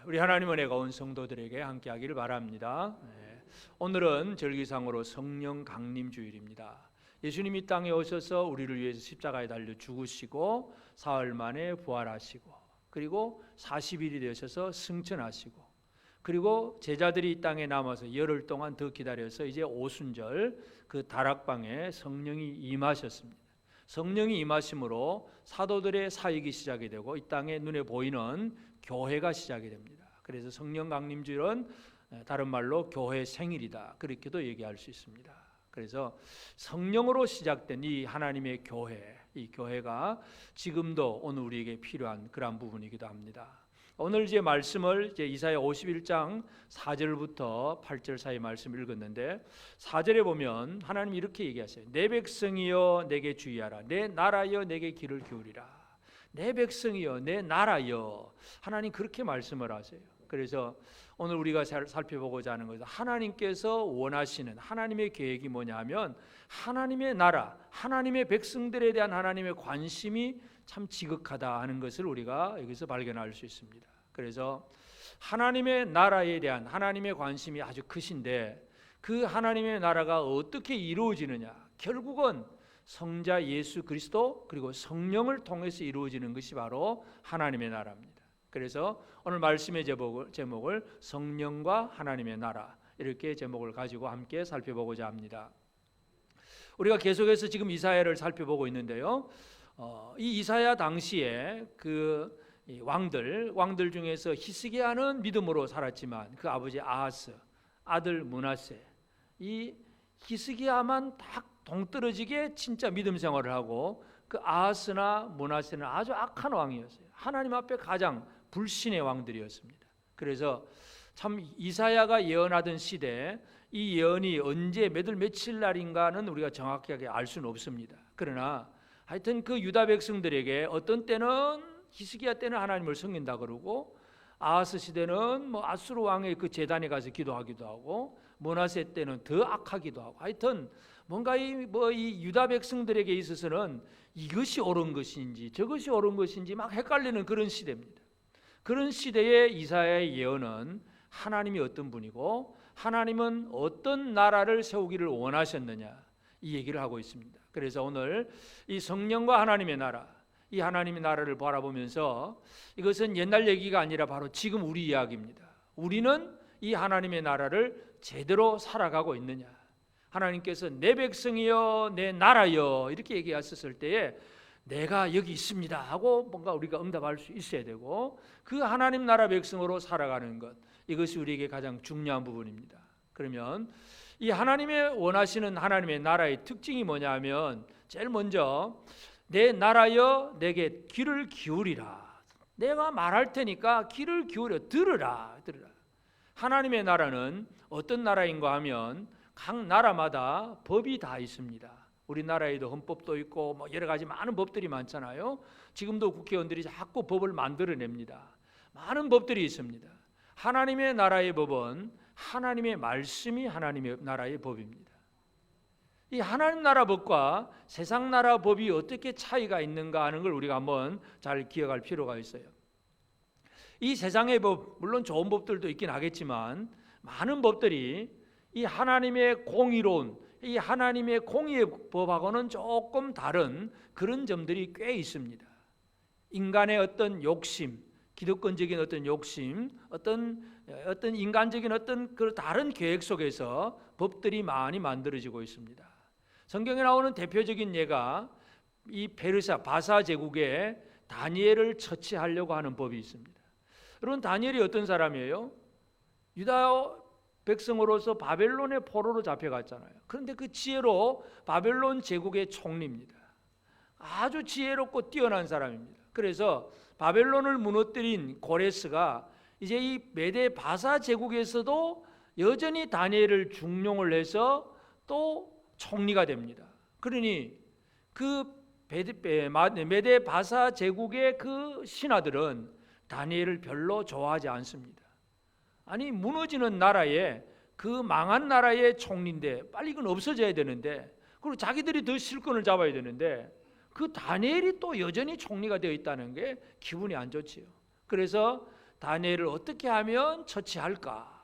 우리 하나님 은혜가 온 성도들에게 함께하기를 바랍니다. 오늘은 절기상으로 성령 강림 주일입니다. 예수님이 땅에 오셔서 우리를 위해서 십자가에 달려 죽으시고 사흘 만에 부활하시고 그리고 40일이 되셔서 승천하시고 그리고 제자들이 이 땅에 남아서 열흘 동안 더 기다려서 이제 오순절 그 다락방에 성령이 임하셨습니다. 성령이 임하심으로 사도들의 사역이 시작이 되고 이 땅에 눈에 보이는 교회가 시작이 됩니다. 그래서 성령 강림주일은 다른 말로 교회 생일이다, 그렇게도 얘기할 수 있습니다. 그래서 성령으로 시작된 이 하나님의 교회, 이 교회가 지금도 오늘 우리에게 필요한 그런 부분이기도 합니다. 오늘 이제 말씀을 이사야 51장 4절부터 8절 사이 말씀 읽었는데 4절에 보면 하나님이 이렇게 얘기하세요. 내 백성이여 내게 주의하라. 내 나라여 내게 귀를 기울이라. 내 백성이여 내 나라여. 하나님 그렇게 말씀을 하세요. 그래서 오늘 우리가 살펴보고자 하는 것은 하나님께서 원하시는 하나님의 계획이 뭐냐 하면 하나님의 나라, 하나님의 백성들에 대한 하나님의 관심이 참 지극하다 하는 것을 우리가 여기서 발견할 수 있습니다. 그래서 하나님의 나라에 대한 하나님의 관심이 아주 크신데 그 하나님의 나라가 어떻게 이루어지느냐, 결국은 성자 예수 그리스도 그리고 성령을 통해서 이루어지는 것이 바로 하나님의 나라입니다. 그래서 오늘 말씀의 제목을 성령과 하나님의 나라, 이렇게 제목을 가지고 함께 살펴보고자 합니다. 우리가 계속해서 지금 이사야를 살펴보고 있는데요, 이 이사야 당시에 그 왕들 중에서 히스기야는 믿음으로 살았지만 그 아버지 아하스, 아들 므낫세, 이 히스기야만 딱 동떨어지게 진짜 믿음 생활을 하고 그 아하스나 므낫세는 아주 악한 왕이었어요. 하나님 앞에 가장 불신의 왕들이었습니다. 그래서 참 이사야가 예언하던 시대, 이 예언이 언제 며칠 날인가는 우리가 정확하게 알 수는 없습니다. 그러나 하여튼 그 유다 백성들에게 어떤 때는 히스기야 때는 하나님을 섬긴다 그러고 아하스 시대는 뭐 아수르 왕의 그 제단에 가서 기도하기도 하고 므낫세 때는 더 악하기도 하고 하여튼 뭔가 이 유다 백성들에게 있어서는 이것이 옳은 것인지 저것이 옳은 것인지 막 헷갈리는 그런 시대입니다. 그런 시대에 이사야의 예언은 하나님이 어떤 분이고 하나님은 어떤 나라를 세우기를 원하셨느냐, 이 얘기를 하고 있습니다. 그래서 오늘 이 성령과 하나님의 나라, 이 하나님의 나라를 바라보면서 이것은 옛날 얘기가 아니라 바로 지금 우리 이야기입니다. 우리는 이 하나님의 나라를 제대로 살아가고 있느냐, 하나님께서 내 백성이여 내 나라여 이렇게 얘기하셨을 때에 내가 여기 있습니다 하고 뭔가 우리가 응답할 수 있어야 되고 그 하나님 나라 백성으로 살아가는 것, 이것이 우리에게 가장 중요한 부분입니다. 그러면 이 하나님의 원하시는 하나님의 나라의 특징이 뭐냐면 제일 먼저 내 나라여 내게 귀를 기울이라. 내가 말할 테니까 귀를 기울여 들으라. 하나님의 나라는 어떤 나라인가 하면 각 나라마다 법이 다 있습니다. 우리나라에도 헌법도 있고 뭐 여러 가지 많은 법들이 많잖아요. 지금도 국회의원들이 자꾸 법을 만들어냅니다. 많은 법들이 있습니다. 하나님의 나라의 법은 하나님의 말씀이 하나님의 나라의 법입니다. 이 하나님 나라 법과 세상 나라 법이 어떻게 차이가 있는가 하는 걸 우리가 한번 잘 기억할 필요가 있어요. 이 세상의 법, 물론 좋은 법들도 있긴 하겠지만 많은 법들이 이 하나님의 공의로운, 이 하나님의 공의의 법하고는 조금 다른 그런 점들이 꽤 있습니다. 인간의 어떤 욕심, 기득권적인 어떤 욕심, 어떤 인간적인 어떤 그 다른 계획 속에서 법들이 많이 만들어지고 있습니다. 성경에 나오는 대표적인 예가 이 페르시아 바사 제국에 다니엘을 처치하려고 하는 법이 있습니다. 여러분, 다니엘이 어떤 사람이에요? 유다 백성으로서 바벨론의 포로로 잡혀갔잖아요. 그런데 그 지혜로 바벨론 제국의 총리입니다. 아주 지혜롭고 뛰어난 사람입니다. 그래서 바벨론을 무너뜨린 고레스가 이제 이 메데 바사 제국에서도 여전히 다니엘을 중용을 해서 또 총리가 됩니다. 그러니 그 메데 바사 제국의 그 신하들은 다니엘을 별로 좋아하지 않습니다. 아니, 무너지는 나라에 그 망한 나라의 총리인데 빨리 이건 없어져야 되는데, 그리고 자기들이 더 실권을 잡아야 되는데 그 다니엘이 또 여전히 총리가 되어 있다는 게 기분이 안 좋지요. 그래서 다니엘을 어떻게 하면 처치할까?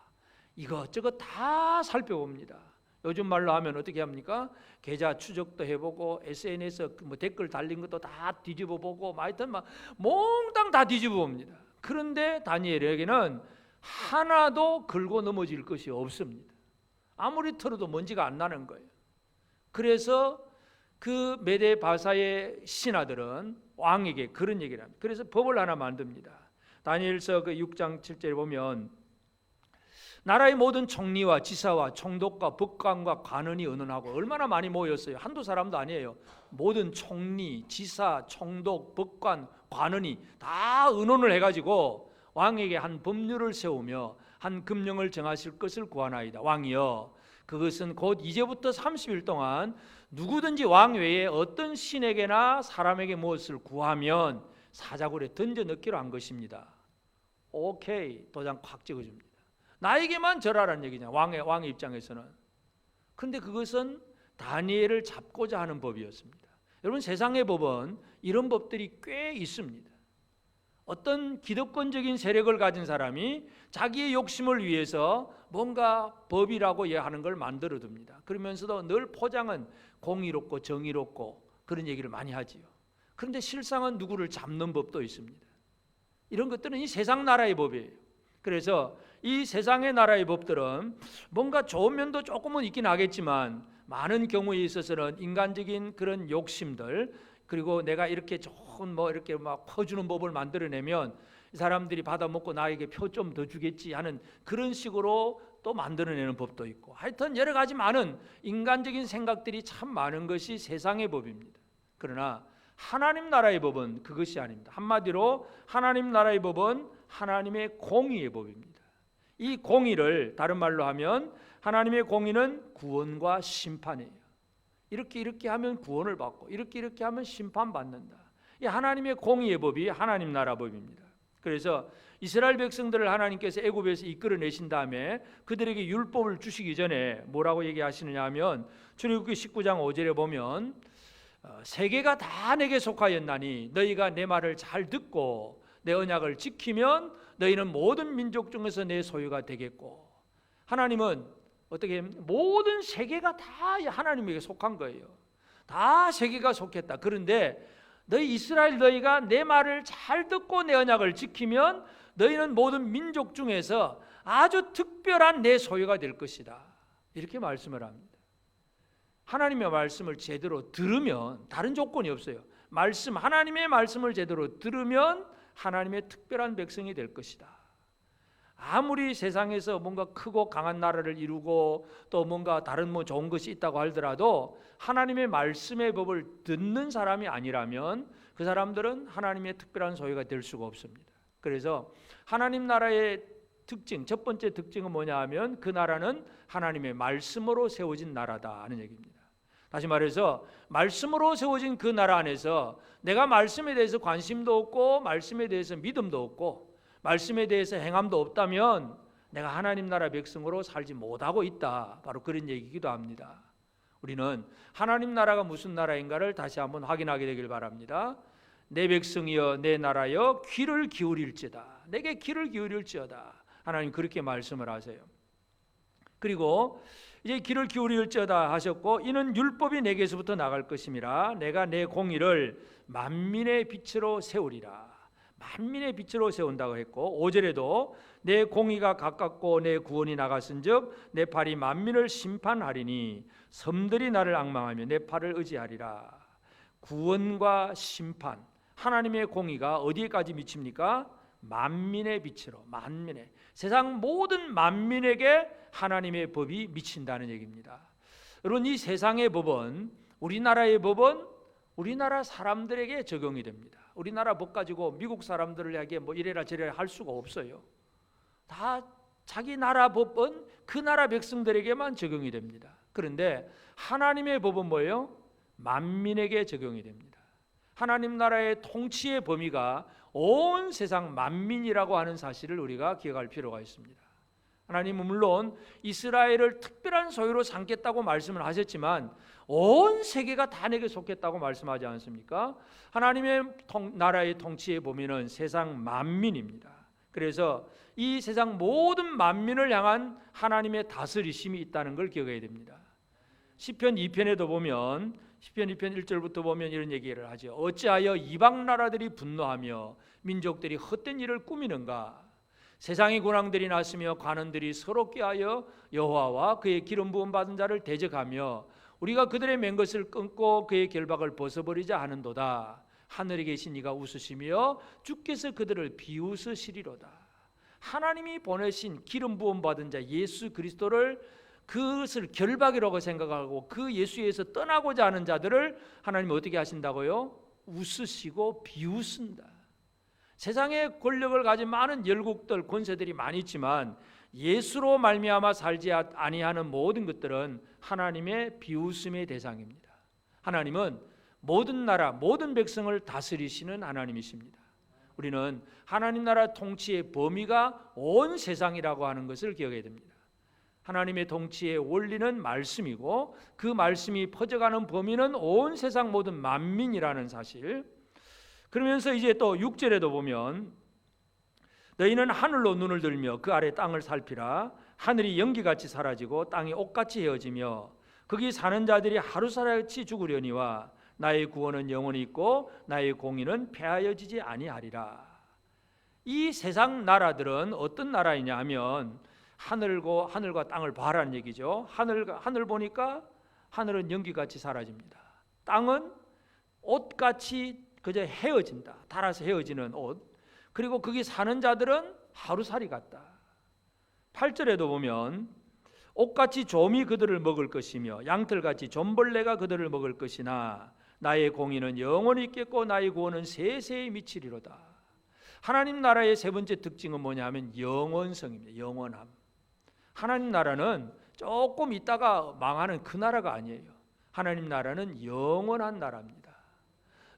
이것저것 다 살펴봅니다. 요즘 말로 하면 어떻게 합니까? 계좌 추적도 해보고 SNS 뭐 댓글 달린 것도 다 뒤집어보고 하여튼 막 몽땅 다 뒤집어봅니다. 그런데 다니엘에게는 하나도 긁고 넘어질 것이 없습니다. 아무리 털어도 먼지가 안 나는 거예요. 그래서 그 메데 바사의 신하들은 왕에게 그런 얘기를 합니다. 그래서 법을 하나 만듭니다. 다니엘서 그 6장 7절에 보면 나라의 모든 총리와 지사와 총독과 법관과 관원이 의논하고, 얼마나 많이 모였어요. 한두 사람도 아니에요. 모든 총리, 지사, 총독, 법관, 관원이 다 의논을 해가지고 왕에게 한 법률을 세우며 한 금령을 정하실 것을 구하나이다. 왕이여, 그것은 곧 이제부터 30일 동안 누구든지 왕 외에 어떤 신에게나 사람에게 무엇을 구하면 사자굴에 던져 넣기로 한 것입니다. 오케이, 도장 콱 찍어줍니다. 나에게만 절하라는 얘기냐, 왕의 입장에서는. 그런데 그것은 다니엘을 잡고자 하는 법이었습니다. 여러분, 세상의 법은 이런 법들이 꽤 있습니다. 어떤 기득권적인 세력을 가진 사람이 자기의 욕심을 위해서 뭔가 법이라고 하는 걸 만들어 둡니다. 그러면서도 늘 포장은 공의롭고 정의롭고 그런 얘기를 많이 하지요. 그런데 실상은 누구를 잡는 법도 있습니다. 이런 것들은 이 세상 나라의 법이에요. 그래서 이 세상의 나라의 법들은 뭔가 좋은 면도 조금은 있긴 하겠지만 많은 경우에 있어서는 인간적인 그런 욕심들, 그리고 내가 이렇게 좋은 이렇게 막 퍼주는 법을 만들어내면 이 사람들이 받아먹고 나에게 표 좀 더 주겠지 하는 그런 식으로 또 만들어내는 법도 있고, 하여튼 여러 가지 많은 인간적인 생각들이 참 많은 것이 세상의 법입니다. 그러나 하나님 나라의 법은 그것이 아닙니다. 한마디로 하나님 나라의 법은 하나님의 공의의 법입니다. 이 공의를 다른 말로 하면 하나님의 공의는 구원과 심판이에요. 이렇게 하면 구원을 받고 이렇게 하면 심판받는다. 이 하나님의 공의의 법이 하나님 나라 법입니다. 그래서 이스라엘 백성들을 하나님께서 애굽에서 이끌어내신 다음에 그들에게 율법을 주시기 전에 뭐라고 얘기하시느냐 하면 출애굽기 19장 5절에 보면 세계가 다 내게 속하였나니 너희가 내 말을 잘 듣고 내 언약을 지키면 너희는 모든 민족 중에서 내 소유가 되겠고, 하나님은 어떻게 모든 세계가 다 하나님에게 속한 거예요. 다 세계가 속했다. 그런데 너희 이스라엘, 너희가 내 말을 잘 듣고 내 언약을 지키면 너희는 모든 민족 중에서 아주 특별한 내 소유가 될 것이다. 이렇게 말씀을 합니다. 하나님의 말씀을 제대로 들으면 다른 조건이 없어요. 하나님의 말씀을 제대로 들으면 하나님의 특별한 백성이 될 것이다. 아무리 세상에서 뭔가 크고 강한 나라를 이루고 또 뭔가 다른 좋은 것이 있다고 하더라도 하나님의 말씀의 법을 듣는 사람이 아니라면 그 사람들은 하나님의 특별한 소유가 될 수가 없습니다. 그래서 하나님 나라의 특징, 첫 번째 특징은 뭐냐 하면 그 나라는 하나님의 말씀으로 세워진 나라다 하는 얘기입니다. 다시 말해서 말씀으로 세워진 그 나라 안에서 내가 말씀에 대해서 관심도 없고 말씀에 대해서 믿음도 없고 말씀에 대해서 행함도 없다면 내가 하나님 나라 백성으로 살지 못하고 있다. 바로 그런 얘기이기도 합니다. 우리는 하나님 나라가 무슨 나라인가를 다시 한번 확인하게 되길 바랍니다. 내 백성이여 내 나라여 귀를 기울일지어다. 내게 귀를 기울일지어다. 하나님 그렇게 말씀을 하세요. 그리고 이제 귀를 기울일지어다 하셨고, 이는 율법이 내게서부터 나갈 것임이라 내가 내 공의를 만민의 빛으로 세우리라. 만민의 빛으로 세운다고 했고, 5절에도 내 공의가 가깝고 내 구원이 나갔은즉 내 팔이 만민을 심판하리니 섬들이 나를 앙망하며 내 팔을 의지하리라. 구원과 심판, 하나님의 공의가 어디에까지 미칩니까? 만민의 빛으로, 만민의, 세상 모든 만민에게 하나님의 법이 미친다는 얘기입니다. 여러분, 이 세상의 법은, 우리나라의 법은 우리나라 사람들에게 적용이 됩니다. 우리나라 법 가지고 미국 사람들에게 이래라 저래라 할 수가 없어요. 다 자기 나라 법은 그 나라 백성들에게만 적용이 됩니다. 그런데 하나님의 법은 뭐예요? 만민에게 적용이 됩니다. 하나님 나라의 통치의 범위가 온 세상 만민이라고 하는 사실을 우리가 기억할 필요가 있습니다. 하나님은 물론 이스라엘을 특별한 소유로 삼겠다고 말씀을 하셨지만 온 세계가 다 내게 속했다고 말씀하지 않습니까? 하나님의 나라의 통치의 범위는 세상 만민입니다. 그래서 이 세상 모든 만민을 향한 하나님의 다스리심이 있다는 걸 기억해야 됩니다. 시편 2편에도 보면 시편 2편 1절부터 보면 이런 얘기를 하죠. 어찌하여 이방 나라들이 분노하며 민족들이 헛된 일을 꾸미는가? 세상의 군왕들이 났으며 관원들이 서럽게 하여 여호와와 그의 기름 부음 받은 자를 대적하며 우리가 그들의 맨 것을 끊고 그의 결박을 벗어버리자 하는도다. 하늘에 계신 이가 웃으시며 주께서 그들을 비웃으시리로다. 하나님이 보내신 기름 부음 받은 자 예수 그리스도를 그것을 결박이라고 생각하고 그 예수에서 떠나고자 하는 자들을 하나님이 어떻게 하신다고요? 웃으시고 비웃는다. 세상에 권력을 가진 많은 열국들 권세들이 많이 있지만 예수로 말미암아 살지 아니하는 모든 것들은 하나님의 비웃음의 대상입니다. 하나님은 모든 나라 모든 백성을 다스리시는 하나님이십니다. 우리는 하나님 나라 통치의 범위가 온 세상이라고 하는 것을 기억해야 됩니다. 하나님의 통치의 원리는 말씀이고 그 말씀이 퍼져가는 범위는 온 세상 모든 만민이라는 사실. 그러면서 이제 또 6절에도 보면 너희는 하늘로 눈을 들며 그 아래 땅을 살피라. 하늘이 연기같이 사라지고 땅이 옷같이 헤어지며 거기 사는 자들이 하루살같이 죽으려니와 나의 구원은 영원히 있고 나의 공의는 폐하여지지 아니하리라. 이 세상 나라들은 어떤 나라이냐 하면 하늘과 땅을 봐라는 얘기죠. 하늘 보니까 하늘은 연기같이 사라집니다. 땅은 옷같이 그저 헤어진다. 닳아서 헤어지는 옷. 그리고 거기 사는 자들은 하루살이 같다. 8절에도 보면 옷같이 좀이 그들을 먹을 것이며 양털같이 좀벌레가 그들을 먹을 것이나 나의 공의는 영원히 있겠고 나의 구원은 세세히 미치리로다. 하나님 나라의 세 번째 특징은 뭐냐면 영원성입니다. 영원함. 하나님 나라는 조금 있다가 망하는 그 나라가 아니에요. 하나님 나라는 영원한 나라입니다.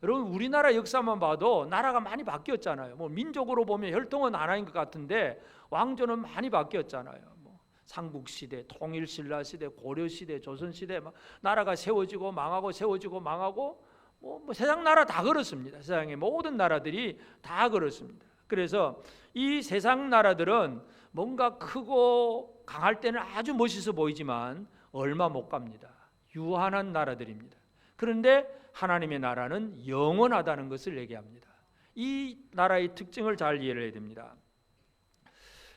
여러분 우리나라 역사만 봐도 나라가 많이 바뀌었잖아요. 뭐 민족으로 보면 혈통은 하나인 것 같은데 왕조는 많이 바뀌었잖아요. 뭐 삼국시대, 통일신라시대, 고려시대, 조선시대 막 나라가 세워지고 망하고 세워지고 망하고 뭐 세상 나라 다 그렇습니다. 세상의 모든 나라들이 다 그렇습니다. 그래서 이 세상 나라들은 뭔가 크고 강할 때는 아주 멋있어 보이지만 얼마 못 갑니다. 유한한 나라들입니다. 그런데 하나님의 나라는 영원하다는 것을 얘기합니다. 이 나라의 특징을 잘 이해를 해야 됩니다.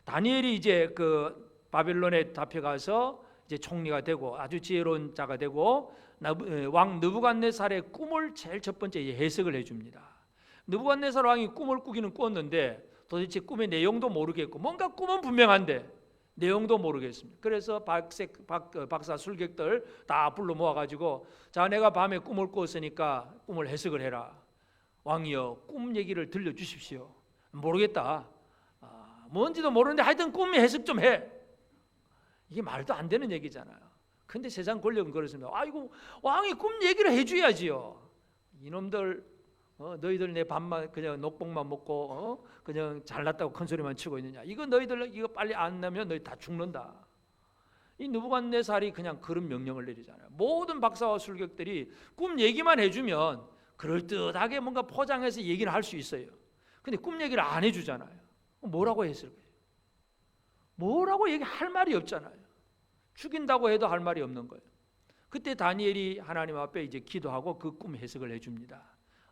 다니엘이 이제 그 바벨론에 잡혀가서 이제 총리가 되고 아주 지혜로운 자가 되고 왕 느부갓네살의 꿈을 제일 첫 번째 해석을 해줍니다. 느부갓네살 왕이 꿈을 꾸기는 꿨는데 도대체 꿈의 내용도 모르겠고 뭔가 꿈은 분명한데 내용도 모르겠습니다. 그래서 박사 술객들 다 불러 모아가지고 자 내가 밤에 꿈을 꿨으니까 꿈을 해석을 해라. 왕이여 꿈 얘기를 들려주십시오. 모르겠다. 뭔지도 모르는데 하여튼 꿈 해석 좀 해. 이게 말도 안 되는 얘기잖아요. 근데 세상 권력은 그렇습니다. 아이고 왕이 꿈 얘기를 해줘야지요. 이놈들 너희들 내 밥만 그냥 녹봉만 먹고 그냥 잘났다고 큰 소리만 치고 있느냐. 이거 너희들 이거 빨리 안 나면 너희 다 죽는다. 이 느부갓네살이 그냥 그런 명령을 내리잖아요. 모든 박사와 술객들이 꿈 얘기만 해주면 그럴듯하게 뭔가 포장해서 얘기를 할 수 있어요. 근데 꿈 얘기를 안 해주잖아요. 뭐라고 했을까요? 뭐라고 얘기할 말이 없잖아요. 죽인다고 해도 할 말이 없는 거예요. 그때 다니엘이 하나님 앞에 이제 기도하고 그 꿈 해석을 해줍니다.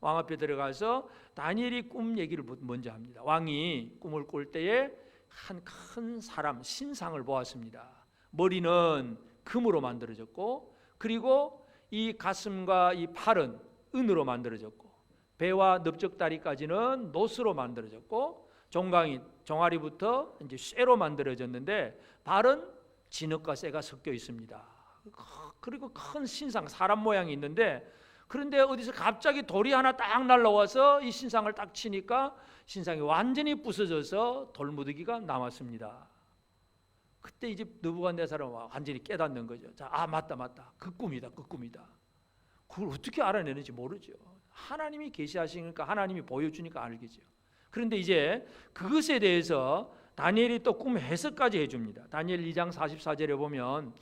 왕 앞에 들어가서 다니엘이 꿈 얘기를 먼저 합니다. 왕이 꿈을 꿀 때에 한 큰 사람 신상을 보았습니다. 머리는 금으로 만들어졌고 그리고 이 가슴과 이 팔은 은으로 만들어졌고 배와 넓적다리까지는 노스로 만들어졌고 종아리부터 이제 쇠로 만들어졌는데 발은 진흙과 쇠가 섞여 있습니다. 그리고 큰 신상 사람 모양이 있는데 그런데 어디서 갑자기 돌이 하나 딱 날라와서 이 신상을 딱 치니까 신상이 완전히 부서져서 돌무더기가 남았습니다. 그때 이제 느부갓네살은 완전히 깨닫는 거죠. 자, 맞다. 그 꿈이다. 그걸 어떻게 알아내는지 모르죠. 하나님이 계시하시니까 하나님이 보여주니까 알겠죠. 그런데 이제 그것에 대해서 다니엘이 또 꿈 해석까지 해줍니다. 다니엘 2장 44절에 보면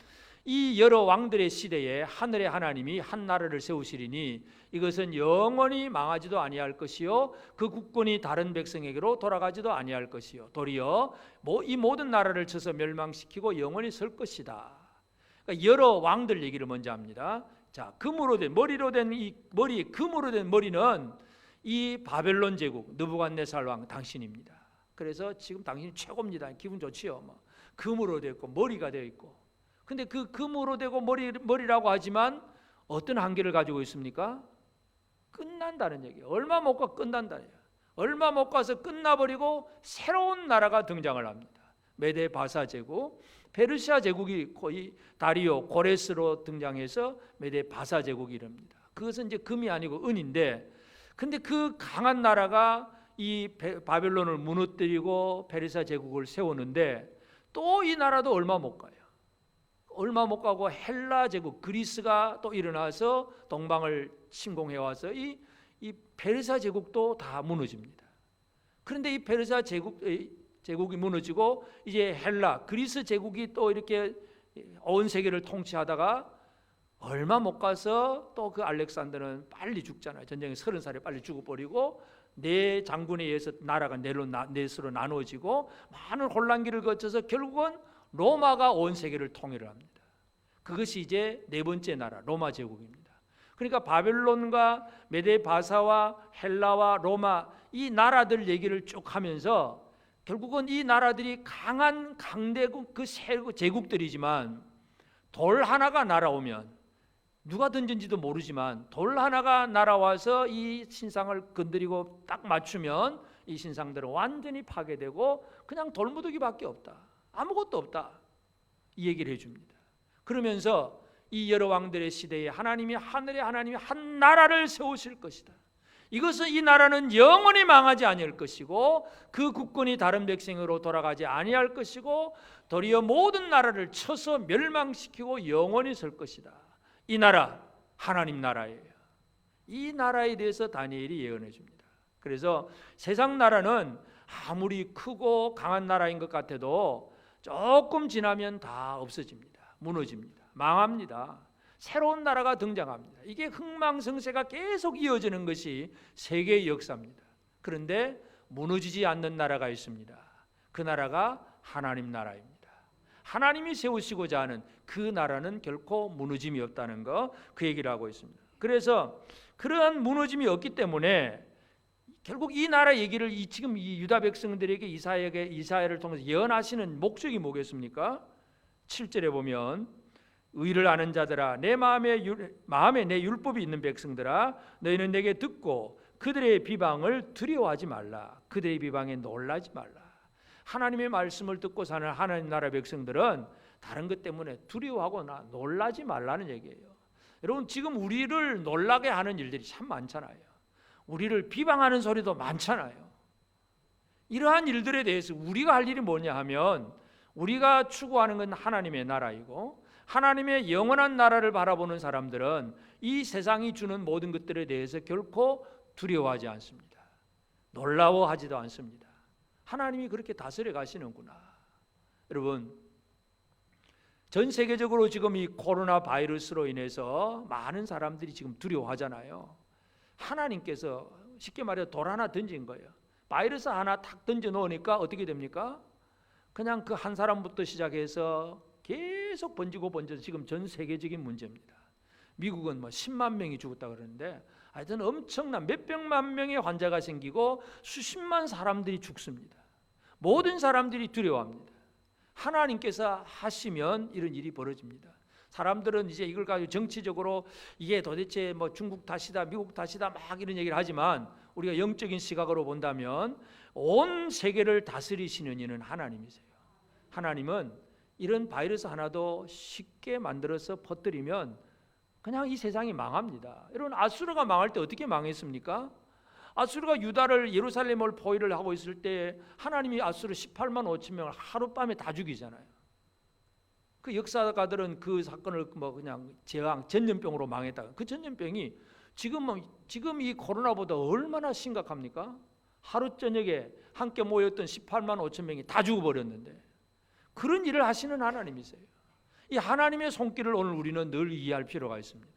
이 여러 왕들의 시대에 하늘의 하나님이 한 나라를 세우시리니 이것은 영원히 망하지도 아니할 것이요 그 국권이 다른 백성에게로 돌아가지도 아니할 것이요 도리어 이 모든 나라를 쳐서 멸망시키고 영원히 설 것이다. 그러니까 여러 왕들 얘기를 먼저 합니다. 자, 금으로 된 머리로 된 이 머리, 금으로 된 머리는 이 바벨론 제국 느부갓네살 왕 당신입니다. 그래서 지금 당신이 최고입니다. 기분 좋지요. 뭐 금으로 되어 있고 머리가 되어 있고. 근데 그 금으로 되고 머리라고 하지만 어떤 한계를 가지고 있습니까? 끝난다는 얘기예요. 얼마 못 가 끝난다는 얘기예요. 얼마 못 가서 끝나버리고 새로운 나라가 등장을 합니다. 메데 바사 제국, 페르시아 제국이 거의 다리오 고레스로 등장해서 메데 바사 제국이 이릅니다. 그것은 이제 금이 아니고 은인데, 근데 그 강한 나라가 이 바벨론을 무너뜨리고 페르시아 제국을 세우는데 또 이 나라도 얼마 못 가요. 얼마 못 가고 헬라 제국 그리스가 또 일어나서 동방을 침공해 와서 이 페르시아 제국도 다 무너집니다. 그런데 이 페르시아 제국이 무너지고 이제 헬라 그리스 제국이 또 이렇게 온 세계를 통치하다가 얼마 못 가서 또 그 알렉산더는 빨리 죽잖아요. 전쟁에 30살에 빨리 죽어버리고 네 장군에 의해서 나라가 넷으로 나눠지고 많은 혼란기를 거쳐서 결국은 로마가 온 세계를 통일을 합니다. 그것이 이제 네 번째 나라 로마 제국입니다. 그러니까 바벨론과 메데 바사와 헬라와 로마 이 나라들 얘기를 쭉 하면서 결국은 이 나라들이 강한 강대국 그 제국들이지만 돌 하나가 날아오면 누가 던진지도 모르지만 돌 하나가 날아와서 이 신상을 건드리고 딱 맞추면 이 신상들은 완전히 파괴되고 그냥 돌무더기밖에 없다. 아무것도 없다. 이 얘기를 해줍니다. 그러면서 이 여러 왕들의 시대에 하나님이 하늘의 하나님이 한 나라를 세우실 것이다. 이것은 이 나라는 영원히 망하지 아니할 것이고 그 국권이 다른 백성으로 돌아가지 아니할 것이고 도리어 모든 나라를 쳐서 멸망시키고 영원히 설 것이다. 이 나라 하나님 나라예요. 이 나라에 대해서 다니엘이 예언해 줍니다. 그래서 세상 나라는 아무리 크고 강한 나라인 것 같아도 조금 지나면 다 없어집니다. 무너집니다. 망합니다. 새로운 나라가 등장합니다. 이게 흥망성쇠가 계속 이어지는 것이 세계의 역사입니다. 그런데 무너지지 않는 나라가 있습니다. 그 나라가 하나님 나라입니다. 하나님이 세우시고자 하는 그 나라는 결코 무너짐이 없다는 거, 그 얘기를 하고 있습니다. 그래서 그러한 무너짐이 없기 때문에 결국 이 나라 얘기를 지금 이 유다 백성들에게 이사야를 통해서 예언하시는 목적이 뭐겠습니까? 7절에 보면 의를 아는 자들아 내 마음에 내 율법이 있는 백성들아 너희는 내게 듣고 그들의 비방을 두려워하지 말라. 그들의 비방에 놀라지 말라. 하나님의 말씀을 듣고 사는 하나님 나라 백성들은 다른 것 때문에 두려워하거나 놀라지 말라는 얘기예요. 여러분 지금 우리를 놀라게 하는 일들이 참 많잖아요. 우리를 비방하는 소리도 많잖아요. 이러한 일들에 대해서 우리가 할 일이 뭐냐 하면 우리가 추구하는 건 하나님의 나라이고 하나님의 영원한 나라를 바라보는 사람들은 이 세상이 주는 모든 것들에 대해서 결코 두려워하지 않습니다. 놀라워하지도 않습니다. 하나님이 그렇게 다스려 가시는구나. 여러분 전 세계적으로 지금 이 코로나 바이러스로 인해서 많은 사람들이 지금 두려워하잖아요. 하나님께서 쉽게 말해 돌 하나 던진 거예요. 바이러스 하나 탁 던져 놓으니까 어떻게 됩니까? 그냥 그 한 사람부터 시작해서 계속 번지고 번져서 지금 전 세계적인 문제입니다. 미국은 뭐 10만 명이 죽었다 그러는데 하여튼 엄청난 몇백만 명의 환자가 생기고 수십만 사람들이 죽습니다. 모든 사람들이 두려워합니다. 하나님께서 하시면 이런 일이 벌어집니다. 사람들은 이제 이걸 가지고 정치적으로 이게 도대체 뭐 중국 탓이다 미국 탓이다 막 이런 얘기를 하지만 우리가 영적인 시각으로 본다면 온 세계를 다스리시는 이는 하나님이세요. 하나님은 이런 바이러스 하나도 쉽게 만들어서 퍼뜨리면 그냥 이 세상이 망합니다. 여러분 아수르가 망할 때 어떻게 망했습니까? 아수르가 유다를 예루살렘을 포위를 하고 있을 때 하나님이 아수르 18만 5천 명을 하룻밤에 다 죽이잖아요. 그 역사가들은 그 사건을 뭐 그냥 전염병으로 망했다. 그 전염병이 지금 이 코로나보다 얼마나 심각합니까? 하루 저녁에 함께 모였던 18만 5천 명이 다 죽어버렸는데 그런 일을 하시는 하나님이세요. 이 하나님의 손길을 오늘 우리는 늘 이해할 필요가 있습니다.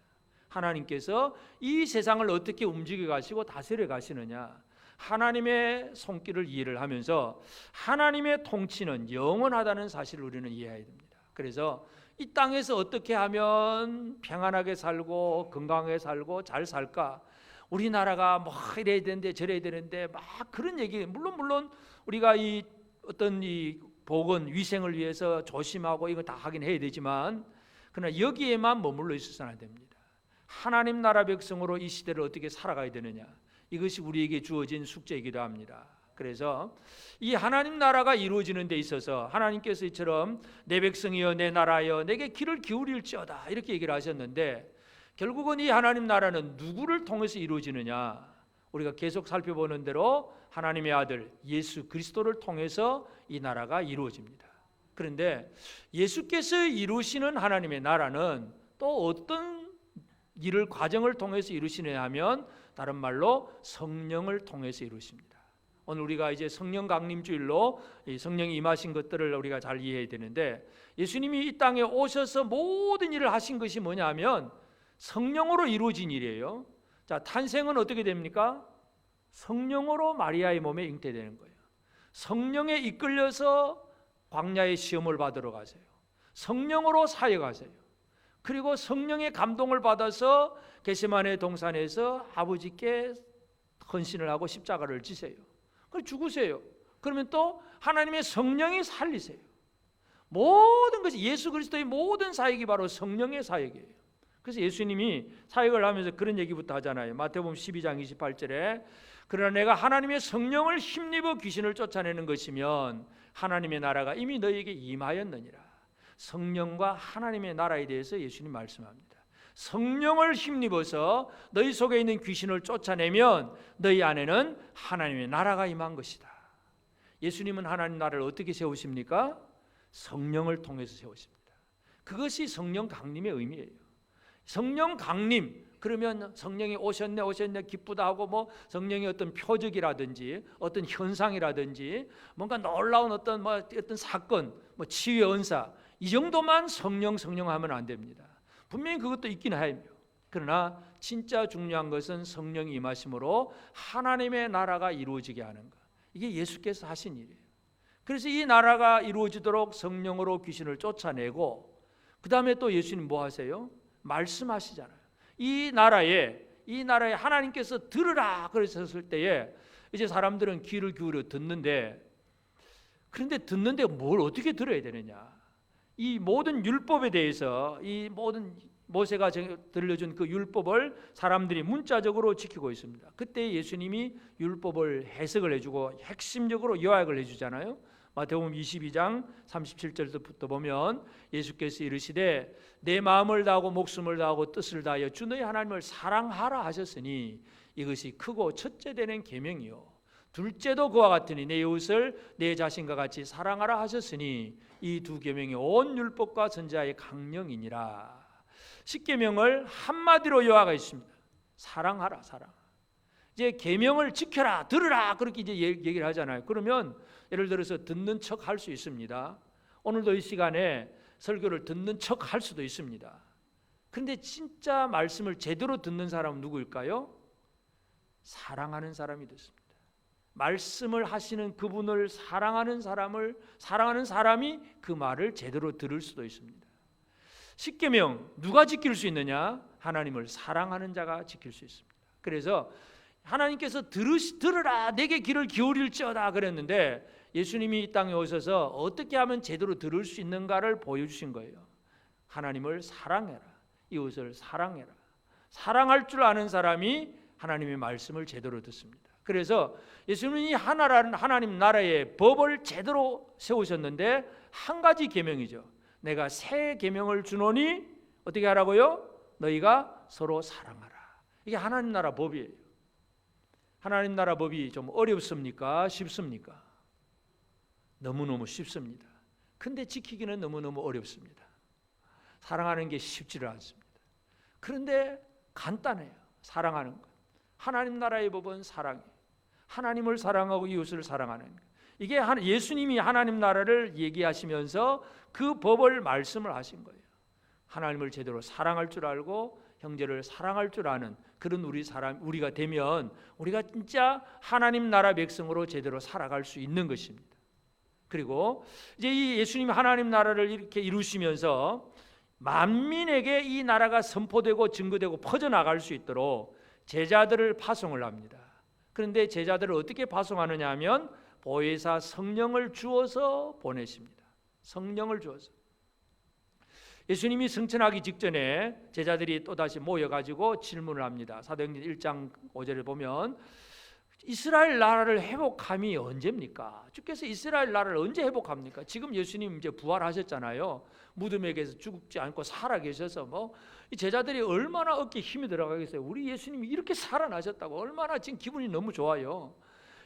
하나님께서 이 세상을 어떻게 움직여 가시고 다스려 가시느냐, 하나님의 손길을 이해를 하면서 하나님의 통치는 영원하다는 사실을 우리는 이해해야 됩니다. 그래서 이 땅에서 어떻게 하면 평안하게 살고 건강하게 살고 잘 살까, 우리나라가 뭐 이래야 되는데 저래야 되는데 막 그런 얘기, 물론 우리가 이 어떤 이 보건 위생을 위해서 조심하고 이거 다 하긴 해야 되지만, 그러나 여기에만 머물러 있어서는 안 됩니다. 하나님 나라 백성으로 이 시대를 어떻게 살아가야 되느냐, 이것이 우리에게 주어진 숙제이기도 합니다. 그래서 이 하나님 나라가 이루어지는 데 있어서 하나님께서 이처럼 내 백성이여 내 나라여 내게 귀를 기울일지어다 이렇게 얘기를 하셨는데, 결국은 이 하나님 나라는 누구를 통해서 이루어지느냐, 우리가 계속 살펴보는 대로 하나님의 아들 예수 그리스도를 통해서 이 나라가 이루어집니다. 그런데 예수께서 이루시는 하나님의 나라는 또 어떤 일을 과정을 통해서 이루시느냐 하면, 다른 말로 성령을 통해서 이루십니다. 오늘 우리가 이제 성령 강림주일로 이 성령이 임하신 것들을 우리가 잘 이해해야 되는데, 예수님이 이 땅에 오셔서 모든 일을 하신 것이 뭐냐면 성령으로 이루어진 일이에요. 자, 탄생은 어떻게 됩니까? 성령으로 마리아의 몸에 잉태되는 거예요. 성령에 이끌려서 광야의 시험을 받으러 가세요. 성령으로 사역하세요. 그리고 성령의 감동을 받아서 겟세마네 동산에서 아버지께 헌신을 하고 십자가를 지세요. 그리고 죽으세요. 그러면 또 하나님의 성령이 살리세요. 모든 것이 예수 그리스도의 모든 사역이 바로 성령의 사역이에요. 그래서 예수님이 사역을 하면서 그런 얘기부터 하잖아요. 마태복음 12장 28절에 그러나 내가 하나님의 성령을 힘입어 귀신을 쫓아내는 것이면 하나님의 나라가 이미 너희에게 임하였느니라. 성령과 하나님의 나라에 대해서 예수님 말씀합니다. 성령을 힘입어서 너희 속에 있는 귀신을 쫓아내면 너희 안에는 하나님의 나라가 임한 것이다. 예수님은 하나님 나라를 어떻게 세우십니까? 성령을 통해서 세우십니다. 그것이 성령 강림의 의미예요. 성령 강림, 그러면 성령이 오셨네 기쁘다 하고 뭐 성령의 어떤 표적이라든지 어떤 현상이라든지 뭔가 놀라운 어떤 사건, 뭐 치유의 은사, 이 정도만 성령 하면 안 됩니다. 분명히 그것도 있긴 해요. 그러나 진짜 중요한 것은 성령이 임하심으로 하나님의 나라가 이루어지게 하는 것. 이게 예수께서 하신 일이에요. 그래서 이 나라가 이루어지도록 성령으로 귀신을 쫓아내고, 그 다음에 또 예수님 뭐 하세요? 말씀하시잖아요. 이 나라에 하나님께서 들으라 그러셨을 때에 이제 사람들은 귀를 기울여 듣는데, 그런데 듣는데 뭘 어떻게 들어야 되느냐? 이 모든 율법에 대해서 이 모든 모세가 들려준 그 율법을 사람들이 문자적으로 지키고 있습니다. 그때 예수님이 율법을 해석을 해주고 핵심적으로 요약을 해주잖아요. 마태복음 22장 37절부터 보면 예수께서 이르시되 내 마음을 다하고 목숨을 다하고 뜻을 다하여 주 너희 하나님을 사랑하라 하셨으니 이것이 크고 첫째 되는 계명이요 둘째도 그와 같으니 내 이웃을 내 자신과 같이 사랑하라 하셨으니 이 두 계명이 온 율법과 선지자의 강령이니라. 십계명을 한마디로 요약했습니다. 사랑하라, 사랑. 이제 계명을 지켜라, 들으라 그렇게 이제 얘기를 하잖아요. 그러면 예를 들어서 듣는 척 할 수 있습니다. 오늘도 이 시간에 설교를 듣는 척 할 수도 있습니다. 그런데 진짜 말씀을 제대로 듣는 사람은 누구일까요? 사랑하는 사람이 됐습니다. 말씀을 하시는 그분을 사랑하는 사람이 그 말을 제대로 들을 수도 있습니다. 십계명 누가 지킬 수 있느냐? 하나님을 사랑하는 자가 지킬 수 있습니다. 그래서 하나님께서 들으라 내게 귀를 기울일지어다 그랬는데, 예수님이 이 땅에 오셔서 어떻게 하면 제대로 들을 수 있는가를 보여주신 거예요. 하나님을 사랑해라, 이웃을 사랑해라. 사랑할 줄 아는 사람이 하나님의 말씀을 제대로 듣습니다. 그래서 예수님이 하나님 나라의 법을 제대로 세우셨는데 한 가지 계명이죠. 내가 새 계명을 주노니 어떻게 하라고요? 너희가 서로 사랑하라. 이게 하나님 나라 법이에요. 하나님 나라 법이 좀 어렵습니까? 쉽습니까? 너무너무 쉽습니다. 근데 지키기는 너무너무 어렵습니다. 사랑하는 게 쉽지를 않습니다. 그런데 간단해요. 사랑하는 것. 하나님 나라의 법은 사랑이에요. 하나님을 사랑하고 이웃을 사랑하는 것. 이게 예수님이 하나님 나라를 얘기하시면서 그 법을 말씀을 하신 거예요. 하나님을 제대로 사랑할 줄 알고 형제를 사랑할 줄 아는 그런 우리가 되면 우리가 진짜 하나님 나라 백성으로 제대로 살아갈 수 있는 것입니다. 그리고 이제 이 예수님 하나님 나라를 이렇게 이루시면서 만민에게 이 나라가 선포되고 증거되고 퍼져나갈 수 있도록 제자들을 파송을 합니다. 그런데 제자들을 어떻게 파송하느냐 하면 보혜사 성령을 주어서 보내십니다. 성령을 주어서. 예수님이 승천하기 직전에 제자들이 또다시 모여가지고 질문을 합니다. 사도행전 1장 5절에 보면 이스라엘 나라를 회복함이 언제입니까? 주께서 이스라엘 나라를 언제 회복합니까? 지금 예수님 이제 부활하셨잖아요. 무덤에게서 죽지 않고 살아계셔서 이 제자들이 얼마나 어깨에 힘이 들어가겠어요. 우리 예수님이 이렇게 살아나셨다고 얼마나 지금 기분이 너무 좋아요.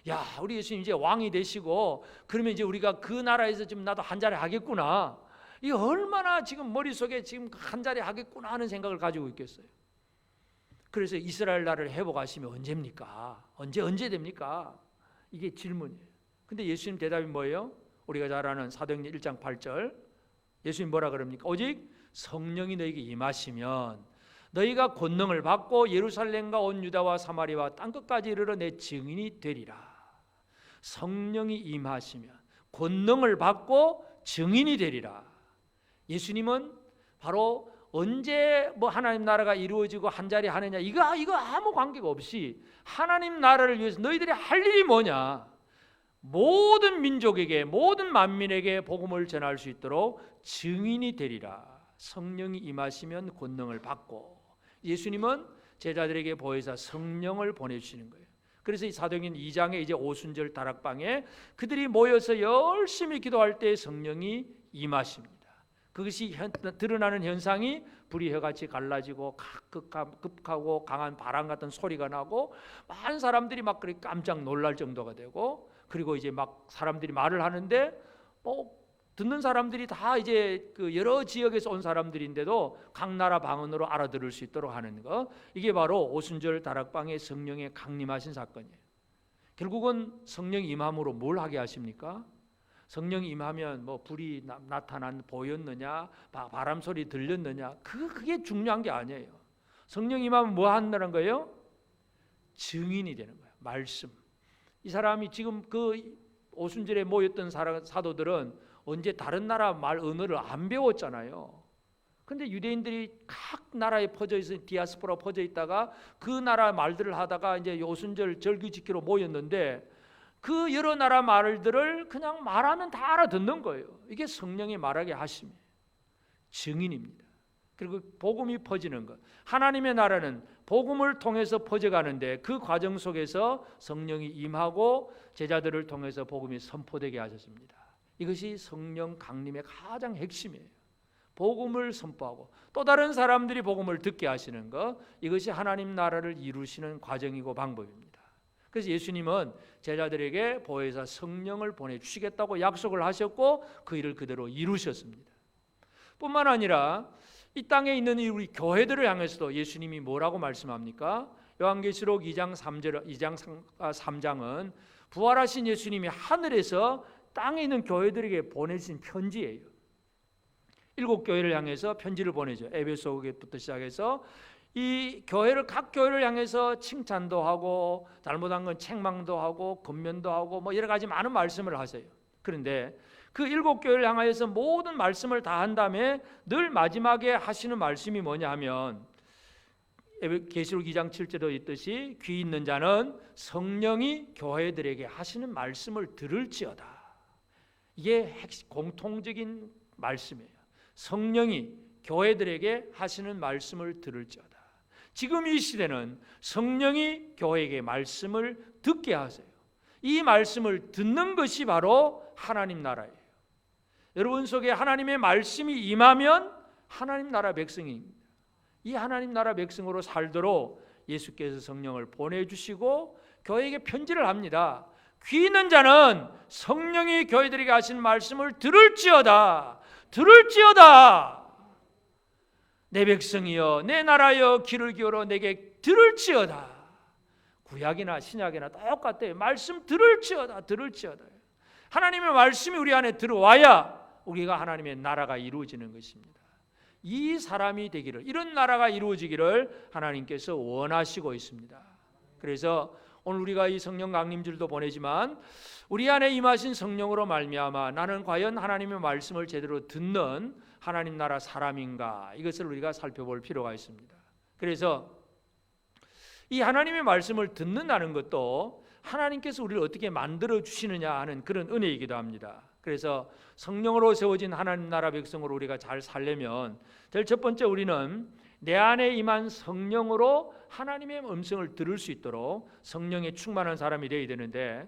야, 우리 예수님 이제 왕이 되시고 그러면 이제 우리가 그 나라에서 좀 나도 한 자리 하겠구나. 이 얼마나 지금 머릿속에 지금 한 자리 하겠구나 하는 생각을 가지고 있겠어요. 그래서 이스라엘 나라를 회복하시면 언제입니까? 언제 됩니까? 이게 질문이에요. 근데 예수님 대답이 뭐예요? 우리가 잘 아는 사도행전 1장 8절 예수님 뭐라 그럽니까? 오직 성령이 너에게 임하시면 너희가 권능을 받고 예루살렘과 온 유다와 사마리아와 땅끝까지 이르러 내 증인이 되리라. 성령이 임하시면 권능을 받고 증인이 되리라. 예수님은 바로 언제 하나님 나라가 이루어지고 한 자리 하느냐 이거 아무 관계가 없이 하나님 나라를 위해서 너희들이 할 일이 뭐냐, 모든 민족에게 모든 만민에게 복음을 전할 수 있도록 증인이 되리라. 성령이 임하시면 권능을 받고 예수님은 제자들에게 보혜사 성령을 보내주시는 거예요. 그래서 이 사도행전 2장에 이제 오순절 다락방에 그들이 모여서 열심히 기도할 때 성령이 임하십니다. 그것이 드러나는 현상이 불이 혀같이 갈라지고 급하고 강한 바람 같은 소리가 나고 많은 사람들이 막 그렇게 깜짝 놀랄 정도가 되고, 그리고 이제 막 사람들이 말을 하는데 듣는 사람들이 다 이제 그 여러 지역에서 온 사람들인데도 각 나라 방언으로 알아들을 수 있도록 하는 거, 이게 바로 오순절 다락방에 성령의 강림하신 사건이에요. 결국은 성령 임함으로 뭘 하게 하십니까? 성령이 임하면 불이 나타난 보였느냐, 바람 소리 들렸느냐, 그게 중요한 게 아니에요. 성령 임하면 뭐 한다는 거예요? 증인이 되는 거예요. 말씀. 이 사람이 지금 그 오순절에 모였던 사도들은 언제 다른 나라 말 언어를 안 배웠잖아요. 근데 유대인들이 각 나라에 퍼져 있어 디아스포라 퍼져 있다가 그 나라 말들을 하다가 이제 오순절 절기 지키러 모였는데 그 여러 나라 말들을 그냥 말하면 다 알아듣는 거예요. 이게 성령이 말하게 하심이에요. 증인입니다. 그리고 복음이 퍼지는 것. 하나님의 나라는 복음을 통해서 퍼져가는데 그 과정 속에서 성령이 임하고 제자들을 통해서 복음이 선포되게 하셨습니다. 이것이 성령 강림의 가장 핵심이에요. 복음을 선포하고 또 다른 사람들이 복음을 듣게 하시는 것, 이것이 하나님 나라를 이루시는 과정이고 방법입니다. 그래서 예수님은 제자들에게 보혜사 성령을 보내주시겠다고 약속을 하셨고 그 일을 그대로 이루셨습니다. 뿐만 아니라 이 땅에 있는 우리 교회들을 향해서도 예수님이 뭐라고 말씀합니까? 요한계시록 2장 3장은 부활하신 예수님이 하늘에서 땅에 있는 교회들에게 보내신 편지예요. 7교회를 향해서 편지를 보내죠. 에베소서부터 시작해서 이 교회를, 각 교회를 향해서 칭찬도 하고 잘못한 건 책망도 하고 권면도 하고 여러 가지 많은 말씀을 하세요. 그런데 그 7교회를 향하여서 모든 말씀을 다 한 다음에 늘 마지막에 하시는 말씀이 뭐냐 하면 계시록 2장 7절에 있듯이 귀 있는 자는 성령이 교회들에게 하시는 말씀을 들을지어다. 이게 공통적인 말씀이에요. 성령이 교회들에게 하시는 말씀을 들을지어다. 지금 이 시대는 성령이 교회에게 말씀을 듣게 하세요. 이 말씀을 듣는 것이 바로 하나님 나라예요. 여러분 속에 하나님의 말씀이 임하면 하나님 나라 백성입니다. 이 하나님 나라 백성으로 살도록 예수께서 성령을 보내주시고 교회에게 편지를 합니다. 귀 있는 자는 성령이 교회들에게 하신 말씀을 들을지어다. 내 백성이여 내 나라여 귀를 기울여 내게 들을지어다. 구약이나 신약이나 똑같아요. 말씀 들을지어다. 하나님의 말씀이 우리 안에 들어와야 우리가 하나님의 나라가 이루어지는 것입니다. 이 사람이 되기를, 이런 나라가 이루어지기를 하나님께서 원하시고 있습니다. 그래서 오늘 우리가 이 성령 강림주일도 보내지만 우리 안에 임하신 성령으로 말미암아 나는 과연 하나님의 말씀을 제대로 듣는 하나님 나라 사람인가, 이것을 우리가 살펴볼 필요가 있습니다. 그래서 이 하나님의 말씀을 듣는다는 것도 하나님께서 우리를 어떻게 만들어 주시느냐 하는 그런 은혜이기도 합니다. 그래서 성령으로 세워진 하나님 나라 백성으로 우리가 잘 살려면 제일 첫 번째, 우리는 내 안에 임한 성령으로 하나님의 음성을 들을 수 있도록 성령에 충만한 사람이 되어야 되는데,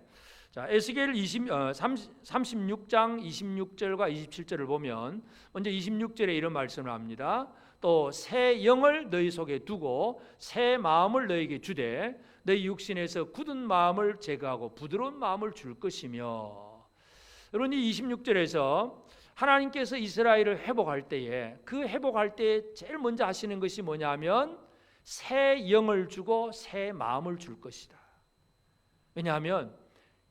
자, 에스겔 36장 26절과 27절을 보면 먼저 26절에 이런 말씀을 합니다. 또 새 영을 너희 속에 두고 새 마음을 너희에게 주되 너희 육신에서 굳은 마음을 제거하고 부드러운 마음을 줄 것이며. 여러분, 이 26절에서 하나님께서 이스라엘을 회복할 때에, 그 회복할 때에 제일 먼저 하시는 것이 뭐냐면 새 영을 주고 새 마음을 줄 것이다. 왜냐하면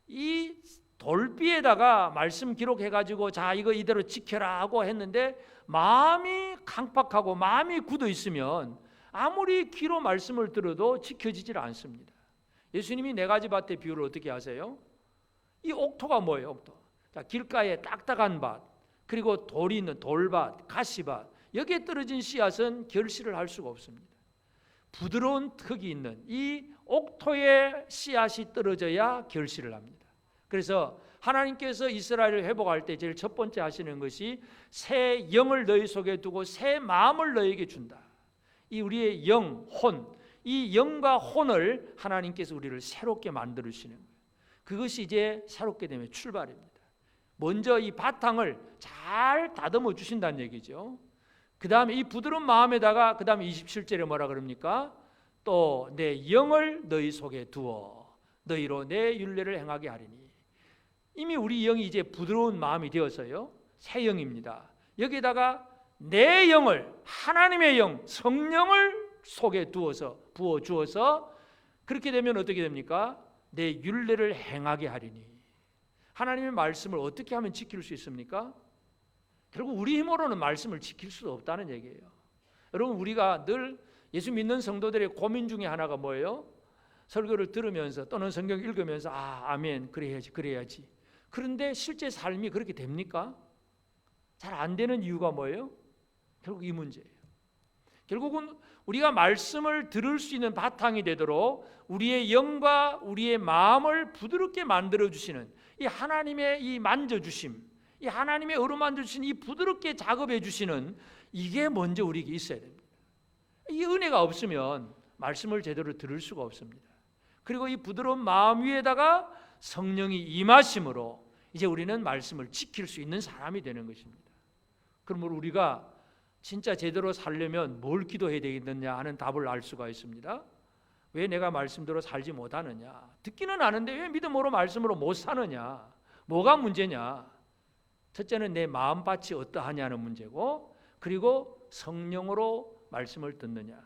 이 돌비에다가 말씀 기록해가지고 자 이거 이대로 지켜라 하고 했는데 마음이 강팍하고 마음이 굳어 있으면 아무리 귀로 말씀을 들어도 지켜지질 않습니다. 예수님이 네 가지 밭의 비유를 어떻게 하세요? 이 옥토가 뭐예요? 옥토. 자, 길가에 딱딱한 밭, 그리고 돌이 있는 돌밭, 가시밭, 여기에 떨어진 씨앗은 결실을 할 수가 없습니다. 부드러운 흙이 있는 이 옥토에 씨앗이 떨어져야 결실을 합니다. 그래서 하나님께서 이스라엘을 회복할 때 제일 첫 번째 하시는 것이 새 영을 너희 속에 두고 새 마음을 너희에게 준다. 이 우리의 영, 혼, 이 영과 혼을 하나님께서 우리를 새롭게 만들으시는 거예요. 그것이 이제 새롭게 되면 출발입니다. 먼저 이 바탕을 잘 다듬어 주신다는 얘기죠. 그 다음에 이 부드러운 마음에다가 그 다음에 27절에 뭐라 그럽니까? 또 내 영을 너희 속에 두어 너희로 내 율례를 행하게 하리니. 이미 우리 영이 이제 부드러운 마음이 되어서요, 새 영입니다. 여기다가 내 영을, 하나님의 영, 성령을 속에 두어서 부어 주어서 그렇게 되면 어떻게 됩니까? 내 율례를 행하게 하리니. 하나님의 말씀을 어떻게 하면 지킬 수 있습니까? 결국 우리 힘으로는 말씀을 지킬 수 없다는 얘기예요. 여러분, 우리가 늘 예수 믿는 성도들의 고민 중에 하나가 뭐예요? 설교를 들으면서 또는 성경 읽으면서 아멘, 그래야지. 그런데 실제 삶이 그렇게 됩니까? 잘 안 되는 이유가 뭐예요? 결국 이 문제예요. 결국은 우리가 말씀을 들을 수 있는 바탕이 되도록 우리의 영과 우리의 마음을 부드럽게 만들어 주시는 이 하나님의 이 만져주심, 이 하나님의 어루만져 주신 이 부드럽게 작업해 주시는 이게 먼저 우리에게 있어야 됩니다. 이 은혜가 없으면 말씀을 제대로 들을 수가 없습니다. 그리고 이 부드러운 마음 위에다가 성령이 임하심으로 이제 우리는 말씀을 지킬 수 있는 사람이 되는 것입니다. 그러므로 우리가 진짜 제대로 살려면 뭘 기도해야 되겠느냐 하는 답을 알 수가 있습니다. 왜 내가 말씀대로 살지 못하느냐? 듣기는 아는데 왜 믿음으로 말씀으로 못 사느냐? 뭐가 문제냐? 첫째는 내 마음밭이 어떠하냐는 문제고, 그리고 성령으로 말씀을 듣느냐?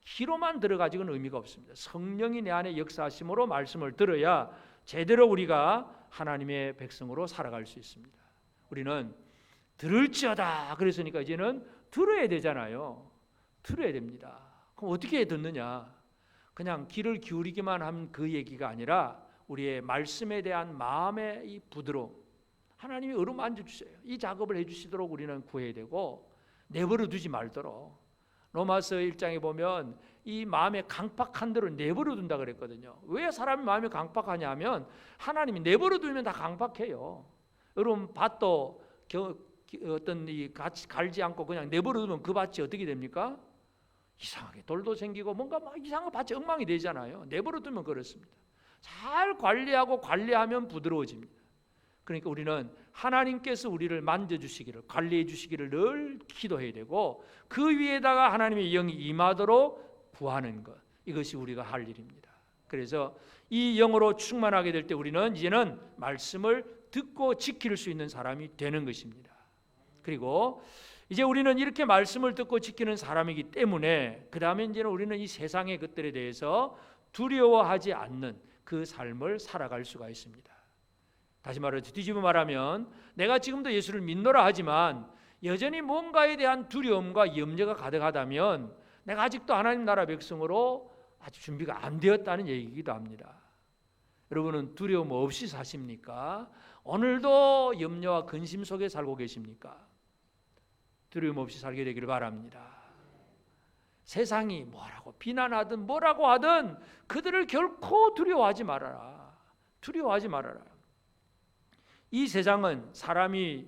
귀로만 들어가지고는 의미가 없습니다. 성령이 내 안에 역사하심으로 말씀을 들어야 제대로 우리가 하나님의 백성으로 살아갈 수 있습니다. 우리는 들을지어다 그랬으니까 이제는 들어야 되잖아요. 들어야 됩니다. 그럼 어떻게 듣느냐? 그냥 귀를 기울이기만 하면 그 얘기가 아니라 우리의 말씀에 대한 마음의 이 부드러움, 하나님이 어루만져 주세요. 이 작업을 해주시도록 우리는 구해야 되고, 내버려 두지 말도록. 로마서 1장에 보면 이 마음의 강팍한 대로 내버려 둔다 그랬거든요. 왜 사람이 마음이 강팍하냐 하면 하나님이 내버려 두면 다 강팍해요. 여러분, 밭도 어떤 이 갈지 않고 그냥 내버려 두면 그 밭이 어떻게 됩니까? 이상하게 돌도 생기고 뭔가 막 이상한 밭이 엉망이 되잖아요. 내버려 두면 그렇습니다. 잘 관리하면 부드러워집니다. 그러니까 우리는 하나님께서 우리를 만져주시기를, 관리해 주시기를 늘 기도해야 되고, 그 위에다가 하나님의 영이 임하도록 구하는 것, 이것이 우리가 할 일입니다. 그래서 이 영으로 충만하게 될 때 우리는 이제는 말씀을 듣고 지킬 수 있는 사람이 되는 것입니다. 그리고 이제 우리는 이렇게 말씀을 듣고 지키는 사람이기 때문에 그 다음에 이제는 우리는 이 세상의 것들에 대해서 두려워하지 않는 그 삶을 살아갈 수가 있습니다. 다시 말해서 뒤집어 말하면 내가 지금도 예수를 믿노라 하지만 여전히 뭔가에 대한 두려움과 염려가 가득하다면 내가 아직도 하나님 나라 백성으로 아직 준비가 안 되었다는 얘기이기도 합니다. 여러분은 두려움 없이 사십니까? 오늘도 염려와 근심 속에 살고 계십니까? 두려움 없이 살게 되기를 바랍니다. 세상이 뭐라고 비난하든 뭐라고 하든 그들을 결코 두려워하지 말아라. 두려워하지 말아라. 이 세상은 사람이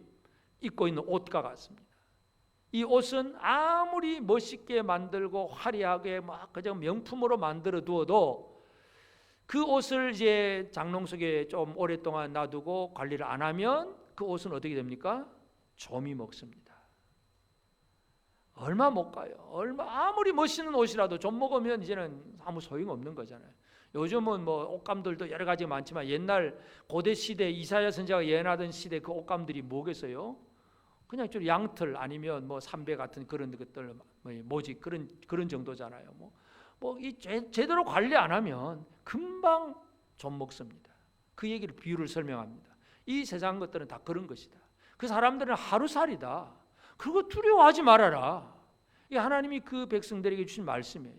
입고 있는 옷과 같습니다. 이 옷은 아무리 멋있게 만들고 화려하게 막 그냥 명품으로 만들어 두어도 그 옷을 이제 장롱 속에 좀 오랫동안 놔두고 관리를 안 하면 그 옷은 어떻게 됩니까? 좀이 먹습니다. 얼마 못 가요. 아무리 멋있는 옷이라도 좀 먹으면 이제는 아무 소용 없는 거잖아요. 요즘은 뭐 옷감들도 여러 가지가 많지만 옛날 고대 시대 이사야 선지자가 예언하던 시대 그 옷감들이 뭐겠어요? 그냥 좀 양털 아니면 뭐 삼배 같은 그런 것들 모직 그런 정도잖아요. 이 제대로 관리 안 하면 금방 좀 먹습니다. 그 얘기를 비유를 설명합니다. 이 세상 것들은 다 그런 것이다. 그 사람들은 하루살이다. 그거 두려워하지 말아라. 이 하나님이 그 백성들에게 주신 말씀이에요.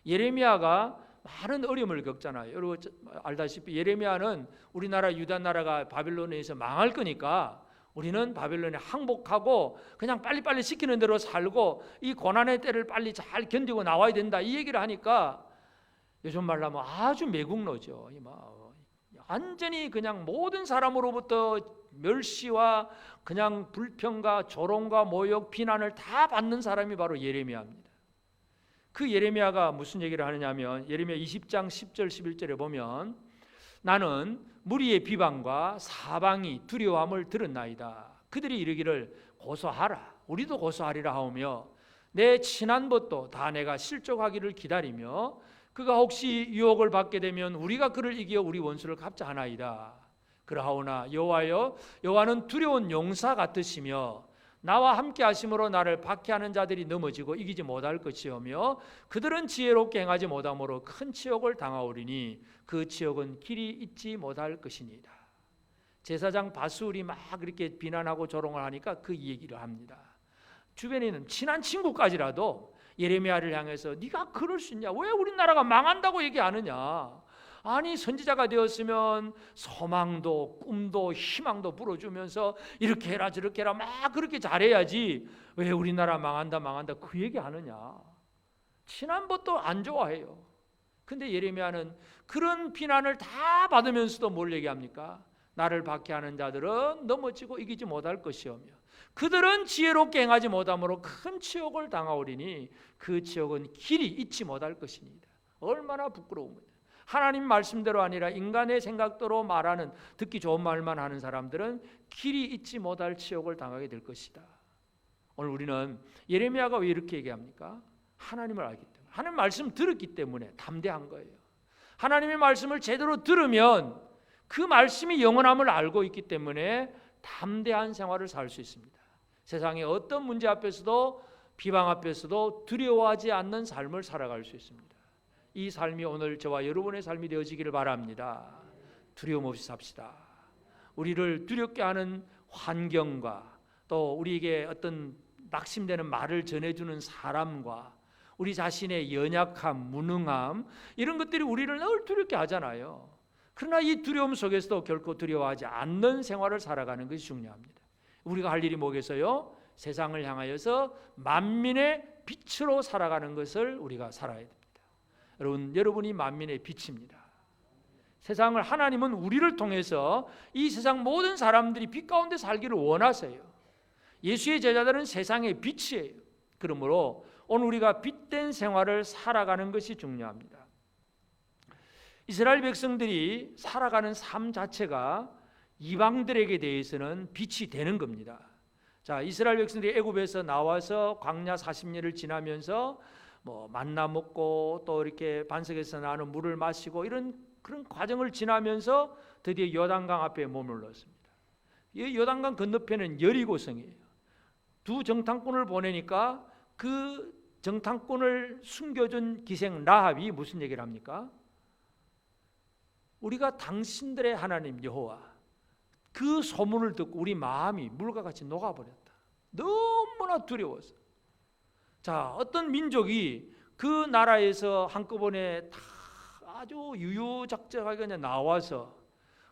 예레미야가 많은 어려움을 겪잖아요. 여러분 알다시피 예레미야는 우리나라 유다 나라가 바빌론에서 망할 거니까 우리는 바빌론에 항복하고 그냥 빨리빨리 시키는 대로 살고 이 고난의 때를 빨리 잘 견디고 나와야 된다 이 얘기를 하니까 요즘 말로 하면 아주 매국노죠. 완전히 그냥 모든 사람으로부터 멸시와 그냥 불평과 조롱과 모욕 비난을 다 받는 사람이 바로 예레미야입니다. 그 예레미야가 무슨 얘기를 하느냐면 예레미야 20장 10절 11절에 보면 나는 무리의 비방과 사방이 두려움을 들었나이다. 그들이 이르기를 고소하라. 우리도 고소하리라 하오며 내 친한 벗도 다 내가 실족하기를 기다리며 그가 혹시 유혹을 받게 되면 우리가 그를 이겨 우리 원수를 갚자 하나이다. 그러하오나 여호와여 여호와는 두려운 용사 같으시며 나와 함께 하심으로 나를 박해하는 자들이 넘어지고 이기지 못할 것이오며 그들은 지혜롭게 행하지 못함으로 큰 치욕을 당하오리니 그 치욕은 길이 잊지 못할 것이니이다. 제사장 바수울이 막 그렇게 비난하고 조롱을 하니까 그 얘기를 합니다. 주변에 있는 친한 친구까지라도 예레미야를 향해서 네가 그럴 수 있냐? 왜 우리나라가 망한다고 얘기하느냐? 아니 선지자가 되었으면 소망도 꿈도 희망도 불어주면서 이렇게 해라 저렇게 해라 막 그렇게 잘해야지 왜 우리나라 망한다 그 얘기하느냐. 친한 것도 안 좋아해요. 근데 예레미야는 그런 비난을 다 받으면서도 뭘 얘기합니까? 나를 박해하는 자들은 넘어지고 이기지 못할 것이오며 그들은 지혜롭게 행하지 못함으로 큰 치욕을 당하오리니 그 치욕은 길이 잊지 못할 것이니이다. 얼마나 부끄러운 거예요. 하나님 말씀대로 아니라 인간의 생각대로 말하는 듣기 좋은 말만 하는 사람들은 길이 잊지 못할 치욕을 당하게 될 것이다. 오늘 우리는 예레미야가 왜 이렇게 얘기합니까? 하나님을 알기 때문에 하나님 말씀 들었기 때문에 담대한 거예요. 하나님의 말씀을 제대로 들으면 그 말씀이 영원함을 알고 있기 때문에 담대한 생활을 살 수 있습니다. 세상의 어떤 문제 앞에서도 비방 앞에서도 두려워하지 않는 삶을 살아갈 수 있습니다. 이 삶이 오늘 저와 여러분의 삶이 되어지기를 바랍니다. 두려움 없이 삽시다. 우리를 두렵게 하는 환경과 또 우리에게 어떤 낙심되는 말을 전해주는 사람과 우리 자신의 연약함, 무능함 이런 것들이 우리를 늘 두렵게 하잖아요. 그러나 이 두려움 속에서도 결코 두려워하지 않는 생활을 살아가는 것이 중요합니다. 우리가 할 일이 뭐겠어요? 세상을 향하여서 만민의 빛으로 살아가는 것을 우리가 살아야 됩니다. 여러분이 만민의 빛입니다. 세상을 하나님은 우리를 통해서 이 세상 모든 사람들이 빛 가운데 살기를 원하세요. 예수의 제자들은 세상의 빛이에요. 그러므로 오늘 우리가 빛된 생활을 살아가는 것이 중요합니다. 이스라엘 백성들이 살아가는 삶 자체가 이방들에게 대해서는 빛이 되는 겁니다. 자, 이스라엘 백성들이 애굽에서 나와서 광야 40년을 지나면서 만나 먹고 또 이렇게 반석에서 나는 물을 마시고 이런 그런 과정을 지나면서 드디어 요단강 앞에 머물렀습니다. 이 요단강 건너편은 여리고성이에요. 두 정탐꾼을 보내니까 그 정탐꾼을 숨겨준 기생 라합이 무슨 얘기를 합니까? 우리가 당신들의 하나님 여호와 그 소문을 듣고 우리 마음이 물과 같이 녹아버렸다. 너무나 두려워서. 자, 어떤 민족이 그 나라에서 한꺼번에 다 아주 유유작적하게 그냥 나와서,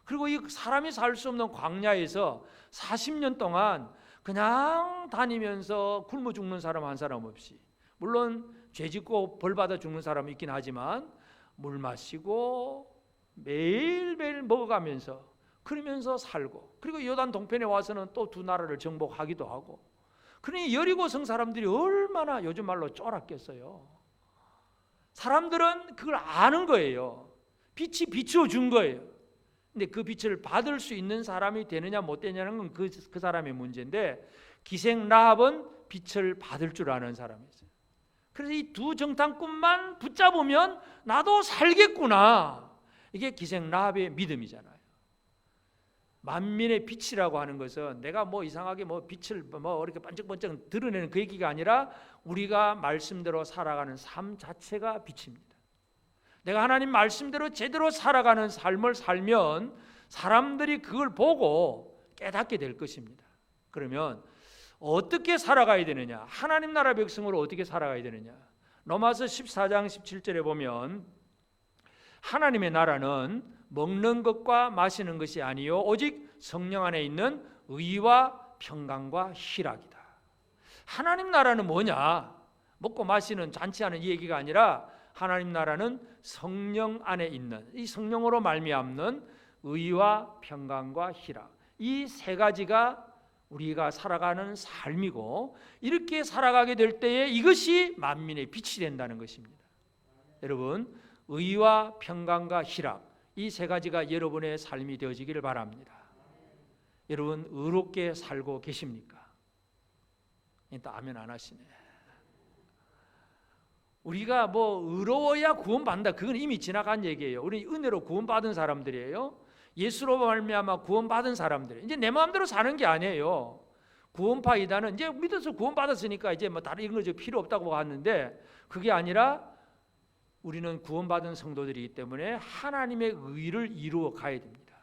그리고 이 사람이 살 수 없는 광야에서 40년 동안 그냥 다니면서 굶어 죽는 사람 한 사람 없이, 물론 죄짓고 벌받아 죽는 사람이 있긴 하지만 물 마시고 매일매일 먹어가면서 그러면서 살고, 그리고 요단 동편에 와서는 또 두 나라를 정복하기도 하고, 그러니 여리고성 사람들이 얼마나 요즘 말로 쫄았겠어요. 사람들은 그걸 아는 거예요. 빛이 비추어 준 거예요. 근데 그 빛을 받을 수 있는 사람이 되느냐 못 되느냐는 건 그 사람의 문제인데, 기생 라합은 빛을 받을 줄 아는 사람이었어요. 그래서 이 두 정탐꾼만 붙잡으면 나도 살겠구나. 이게 기생 라합의 믿음이잖아요. 만민의 빛이라고 하는 것은 내가 뭐 이상하게 뭐 빛을 뭐 이렇게 반짝반짝 드러내는 그 얘기가 아니라 우리가 말씀대로 살아가는 삶 자체가 빛입니다. 내가 하나님 말씀대로 제대로 살아가는 삶을 살면 사람들이 그걸 보고 깨닫게 될 것입니다. 그러면 어떻게 살아가야 되느냐? 하나님 나라 백성으로 어떻게 살아가야 되느냐? 로마서 14장 17절에 보면 하나님의 나라는 먹는 것과 마시는 것이 아니요 오직 성령 안에 있는 의와 평강과 희락이다. 하나님 나라는 뭐냐? 먹고 마시는 잔치하는 이 얘기가 아니라 하나님 나라는 성령 안에 있는, 이 성령으로 말미암는 의와 평강과 희락, 이 세 가지가 우리가 살아가는 삶이고, 이렇게 살아가게 될 때에 이것이 만민의 빛이 된다는 것입니다. 여러분, 의와 평강과 희락, 이 세 가지가 여러분의 삶이 되어지기를 바랍니다. 여러분 의롭게 살고 계십니까? 또 아멘 안 하시네. 우리가 뭐 의로워야 구원받는다, 그건 이미 지나간 얘기예요. 우리 은혜로 구원받은 사람들이에요. 예수로 말미암아 구원받은 사람들. 이제 내 마음대로 사는 게 아니에요. 구원파이다는 이제 믿어서 구원받았으니까 이제 뭐 다른 거 필요 없다고 하는데, 그게 아니라 우리는 구원받은 성도들이기 때문에 하나님의 의를 이루어 가야 됩니다.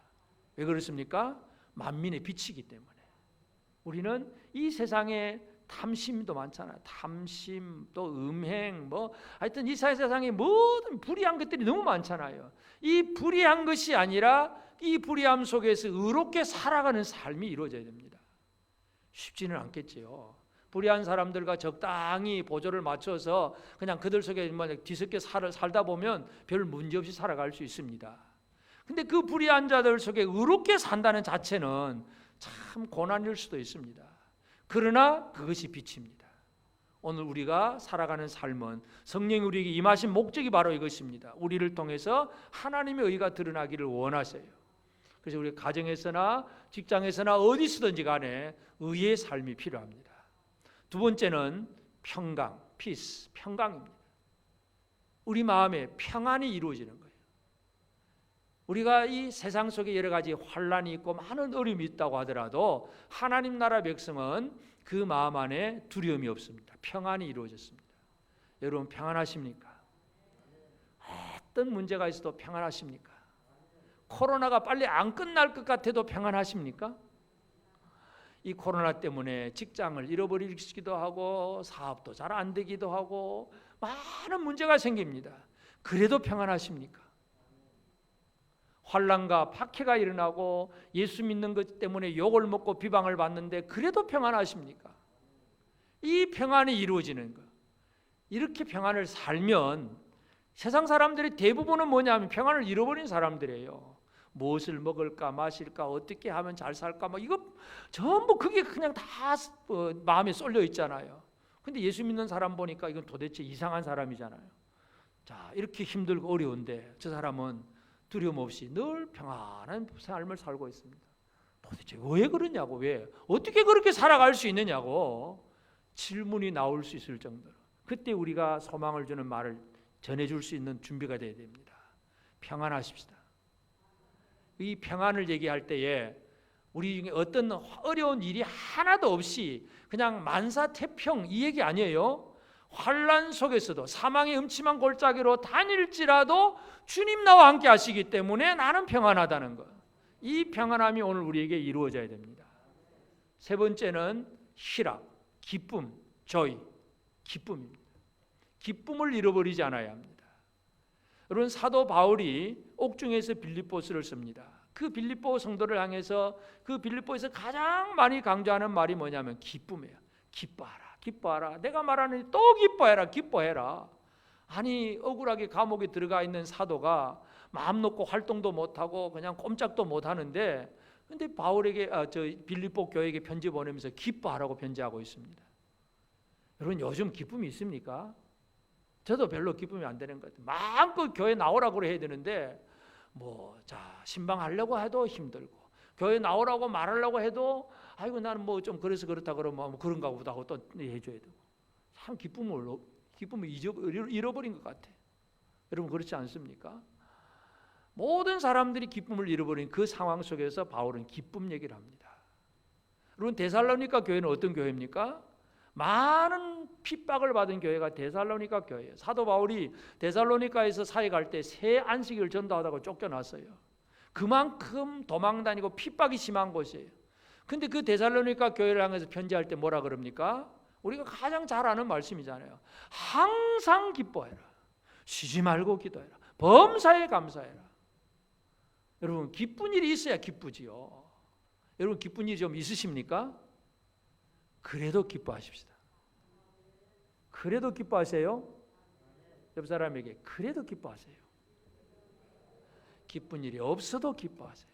왜 그렇습니까? 만민의 빛이기 때문에. 우리는 이 세상에 탐심도 많잖아요. 탐심, 또 음행, 뭐 하여튼 이 세상에 모든 불의한 것들이 너무 많잖아요. 이 불의한 것이 아니라 이 불의함 속에서 의롭게 살아가는 삶이 이루어져야 됩니다. 쉽지는 않겠지요. 불의한 사람들과 적당히 보조를 맞춰서 그냥 그들 속에 뒤섞여 살다 보면 별 문제 없이 살아갈 수 있습니다. 근데 그 불의한 자들 속에 의롭게 산다는 자체는 참 고난일 수도 있습니다. 그러나 그것이 빛입니다. 오늘 우리가 살아가는 삶은 성령이 우리에게 임하신 목적이 바로 이것입니다. 우리를 통해서 하나님의 의가 드러나기를 원하세요. 그래서 우리 가정에서나 직장에서나 어디서든지 간에 의의 삶이 필요합니다. 두 번째는 평강, peace, 평강입니다. 우리 마음에 평안이 이루어지는 거예요. 우리가 이 세상 속에 여러 가지 환란이 있고 많은 어려움이 있다고 하더라도 하나님 나라 백성은 그 마음 안에 두려움이 없습니다. 평안이 이루어졌습니다. 여러분 평안하십니까? 어떤 문제가 있어도 평안하십니까? 코로나가 빨리 안 끝날 것 같아도 평안하십니까? 이 코로나 때문에 직장을 잃어버리기도 하고 사업도 잘 안 되기도 하고 많은 문제가 생깁니다. 그래도 평안하십니까? 환난과 박해가 일어나고 예수 믿는 것 때문에 욕을 먹고 비방을 받는데 그래도 평안하십니까? 이 평안이 이루어지는 것. 이렇게 평안을 살면 세상 사람들이 대부분은 뭐냐면 평안을 잃어버린 사람들이에요. 무엇을 먹을까 마실까 어떻게 하면 잘 살까 뭐 이거 전부 그게 그냥 다 마음에 쏠려 있잖아요. 근데 예수 믿는 사람 보니까 이건 도대체 이상한 사람이잖아요. 자, 이렇게 힘들고 어려운데 저 사람은 두려움 없이 늘 평안한 삶을 살고 있습니다. 도대체 왜 그러냐고, 왜 어떻게 그렇게 살아갈 수 있느냐고 질문이 나올 수 있을 정도로, 그때 우리가 소망을 주는 말을 전해줄 수 있는 준비가 되어야 됩니다. 평안하십시다. 이 평안을 얘기할 때에 우리 중에 어떤 어려운 일이 하나도 없이 그냥 만사태평 이 얘기 아니에요. 환난 속에서도 사망의 음침한 골짜기로 다닐지라도 주님 나와 함께 하시기 때문에 나는 평안하다는 것. 이 평안함이 오늘 우리에게 이루어져야 됩니다. 세 번째는 희락, 기쁨, joy, 기쁨입니다. 기쁨을 잃어버리지 않아야 합니다. 여러분, 사도 바울이 옥중에서 빌립보서를 씁니다. 그 빌립보 성도를 향해서 그 빌립보에서 가장 많이 강조하는 말이 뭐냐면 기쁨이에요. 기뻐하라, 기뻐하라. 내가 말하는 또 기뻐해라, 기뻐해라. 아니, 억울하게 감옥에 들어가 있는 사도가 마음 놓고 활동도 못하고 그냥 꼼짝도 못하는데, 근데 바울에게 빌립보 교회에게 편지 보내면서 기뻐하라고 편지하고 있습니다. 여러분, 요즘 기쁨이 있습니까? 저도 별로 기쁨이 안 되는 것 같아요. 마음껏 교회 나오라고 해야 되는데 신방하려고 해도 힘들고, 교회 나오라고 말하려고 해도 아이고 나는 좀 그래서 그렇다 그러면 그런가 보다 하고 또 해줘야 되고, 참 기쁨을 잃어버린 것 같아요. 여러분, 그렇지 않습니까? 모든 사람들이 기쁨을 잃어버린 그 상황 속에서 바울은 기쁨 얘기를 합니다. 여러분, 데살로니가 교회는 어떤 교회입니까? 많은 핍박을 받은 교회가 데살로니가 교회예요. 사도 바울이 데살로니가에서 사회 갈 때 새 안식일을 전도하다가 쫓겨났어요. 그만큼 도망다니고 핍박이 심한 곳이에요. 근데 그 데살로니가 교회를 향해서 편지할 때 뭐라 그럽니까? 우리가 가장 잘 아는 말씀이잖아요. 항상 기뻐해라. 쉬지 말고 기도해라. 범사에 감사해라. 여러분, 기쁜 일이 있어야 기쁘지요. 여러분, 기쁜 일이 좀 있으십니까? 그래도 기뻐하십시다. 그래도 기뻐하세요. 옆 사람에게 그래도 기뻐하세요. 기쁜 일이 없어도 기뻐하세요.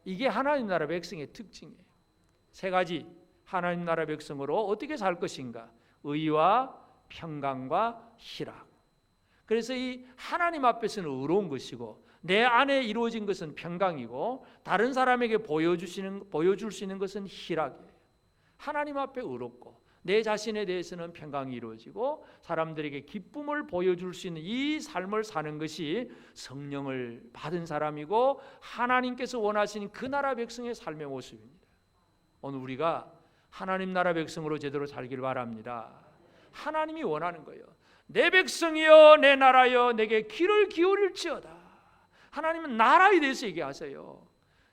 이게 하나님 나라 백성의 특징이에요. 세 가지 하나님 나라 백성으로 어떻게 살 것인가? 의와 평강과 희락. 그래서 이 하나님 앞에서는 의로운 것이고, 내 안에 이루어진 것은 평강이고, 다른 사람에게 보여줄 수 있는 것은 희락이에요. 하나님 앞에 의롭고 내 자신에 대해서는 평강이 이루어지고 사람들에게 기쁨을 보여줄 수 있는 이 삶을 사는 것이 성령을 받은 사람이고 하나님께서 원하시는 그 나라 백성의 삶의 모습입니다. 오늘 우리가 하나님 나라 백성으로 제대로 살기를 바랍니다. 하나님이 원하는 거예요. 내 백성이여 내 나라여 내게 귀를 기울일지어다. 하나님은 나라에 대해서 얘기하세요.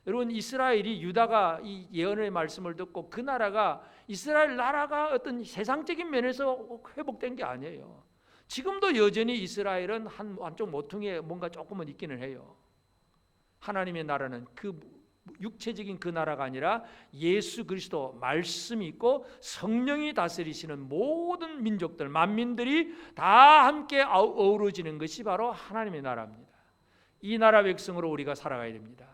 여러분, 이스라엘이 유다가 이 예언의 말씀을 듣고 그 나라가 이스라엘 나라가 어떤 세상적인 면에서 회복된 게 아니에요. 지금도 여전히 이스라엘은 한쪽 모퉁이에 뭔가 조금은 있기는 해요. 하나님의 나라는 그 육체적인 그 나라가 아니라 예수 그리스도 말씀이 있고 성령이 다스리시는 모든 민족들, 만민들이 다 함께 어우러지는 것이 바로 하나님의 나라입니다. 이 나라 백성으로 우리가 살아가야 됩니다.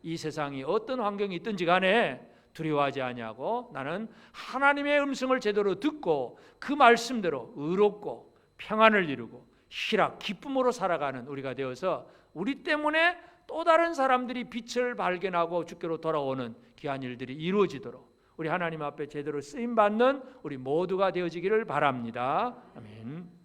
이 세상이 어떤 환경이 있든지 간에 두려워하지 아니하고 나는 하나님의 음성을 제대로 듣고 그 말씀대로 의롭고 평안을 이루고 희락, 기쁨으로 살아가는 우리가 되어서 우리 때문에 또 다른 사람들이 빛을 발견하고 주께로 돌아오는 귀한 일들이 이루어지도록 우리 하나님 앞에 제대로 쓰임받는 우리 모두가 되어지기를 바랍니다. 아멘.